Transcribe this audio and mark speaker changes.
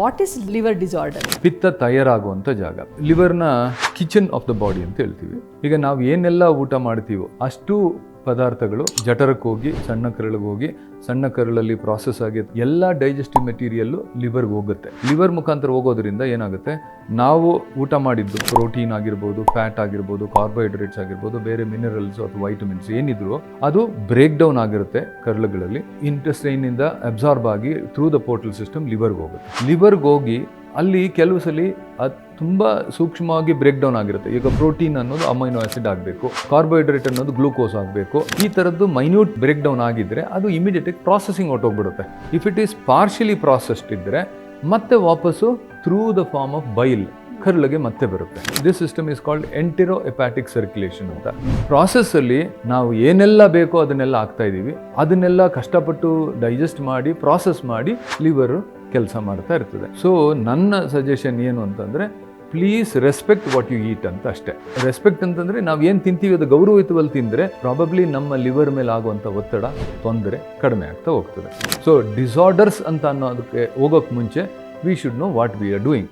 Speaker 1: What is liver disorder?
Speaker 2: ಪಿತ್ತ ತಯಾರಾಗುವಂಥ ಜಾಗ, ಲಿವರ್ನ kitchen of the body ಅಂತ ಹೇಳ್ತೀವಿ. ಈಗ ನಾವು ಏನೆಲ್ಲ ಊಟ ಮಾಡ್ತೀವೋ ಅಷ್ಟು ಪದಾರ್ಥಗಳು ಜಠರಕ್ಕೆ ಹೋಗಿ ಸಣ್ಣ ಕರಳಿಗೆ ಹೋಗಿ ಸಣ್ಣ ಕರಳಲ್ಲಿ ಪ್ರಾಸೆಸ್ ಆಗಿ ಎಲ್ಲ ಡೈಜೆಸ್ಟಿವ್ ಮೆಟೀರಿಯಲ್ಲು ಲಿವರ್ಗೆ ಹೋಗುತ್ತೆ. ಲಿವರ್ ಮುಖಾಂತರ ಹೋಗೋದ್ರಿಂದ ಏನಾಗುತ್ತೆ, ನಾವು ಊಟ ಮಾಡಿದ್ದು ಪ್ರೋಟೀನ್ ಆಗಿರ್ಬೋದು, ಫ್ಯಾಟ್ ಆಗಿರ್ಬೋದು, ಕಾರ್ಬೋಹೈಡ್ರೇಟ್ಸ್ ಆಗಿರ್ಬೋದು, ಬೇರೆ ಮಿನರಲ್ಸ್ ಅಥವಾ ವೈಟಮಿನ್ಸ್ ಏನಿದ್ರು ಅದು ಬ್ರೇಕ್ ಡೌನ್ ಆಗಿರುತ್ತೆ ಕರಳುಗಳಲ್ಲಿ. ಇಂಟೆಸ್ಟೈನಿಂದ ಅಬ್ಸಾರ್ಬ್ ಆಗಿ ಥ್ರೂ ದ ಪೋರ್ಟಲ್ ಸಿಸ್ಟಮ್ ಲಿವರ್ಗೆ ಹೋಗುತ್ತೆ. ಲಿವರ್ಗೆ ಹೋಗಿ ಅಲ್ಲಿ ಕೆಲವು ಸಲ ಅದು ತುಂಬ ಸೂಕ್ಷ್ಮವಾಗಿ ಬ್ರೇಕ್ ಡೌನ್ ಆಗಿರುತ್ತೆ. ಈಗ ಪ್ರೋಟೀನ್ ಅನ್ನೋದು ಅಮೈನೋ ಆಸಿಡ್ ಆಗಬೇಕು, ಕಾರ್ಬೋಹೈಡ್ರೇಟ್ ಅನ್ನೋದು ಗ್ಲೂಕೋಸ್ ಆಗಬೇಕು. ಈ ಥರದ್ದು ಮೈನ್ಯೂಟ್ ಬ್ರೇಕ್ ಡೌನ್ ಆಗಿದ್ದರೆ ಅದು ಇಮಿಡಿಯೇಟಾಗಿ ಪ್ರಾಸೆಸಿಂಗ್ ಹೊರಟೋಗ್ಬಿಡುತ್ತೆ. If it is partially processed ಇದ್ದರೆ ಮತ್ತೆ ವಾಪಸ್ಸು through the form of bile ಕರಳಿಗೆ ಮತ್ತೆ ಬರುತ್ತೆ. This system is called enterohepatic circulation ಅಂತ. ಪ್ರಾಸೆಸ್ಸಲ್ಲಿ ನಾವು ಏನೆಲ್ಲ ಬೇಕೋ ಅದನ್ನೆಲ್ಲ ಆಗ್ತಾ ಇದ್ದೀವಿ, ಅದನ್ನೆಲ್ಲ ಕಷ್ಟಪಟ್ಟು ಡೈಜೆಸ್ಟ್ ಮಾಡಿ ಪ್ರಾಸೆಸ್ ಮಾಡಿ ಲಿವರು ಕೆಲಸ ಮಾಡ್ತಾ ಇರ್ತದೆ. ಸೊ ನನ್ನ ಸಜೆಷನ್ ಏನು ಅಂತಂದರೆ, please respect what you eat ಅಂತ ಅಷ್ಟೇ. ರೆಸ್ಪೆಕ್ಟ್ ಅಂತಂದರೆ ನಾವು ಏನು ತಿಂತೀವಿ ಅದು ಗೌರವಯುತವಾಗಿ ತಿಂದರೆ ಪ್ರಾಬಬ್ಲಿ ನಮ್ಮ ಲಿವರ್ ಮೇಲೆ ಆಗುವಂಥ ಒತ್ತಡ ತೊಂದರೆ ಕಡಿಮೆ ಆಗ್ತಾ ಹೋಗ್ತದೆ. ಸೊ ಡಿಸಾರ್ಡರ್ಸ್ ಅಂತ ಅನ್ನೋದಕ್ಕೆ ಹೋಗೋಕ್ಕೆ ಮುಂಚೆ we should know what we are doing.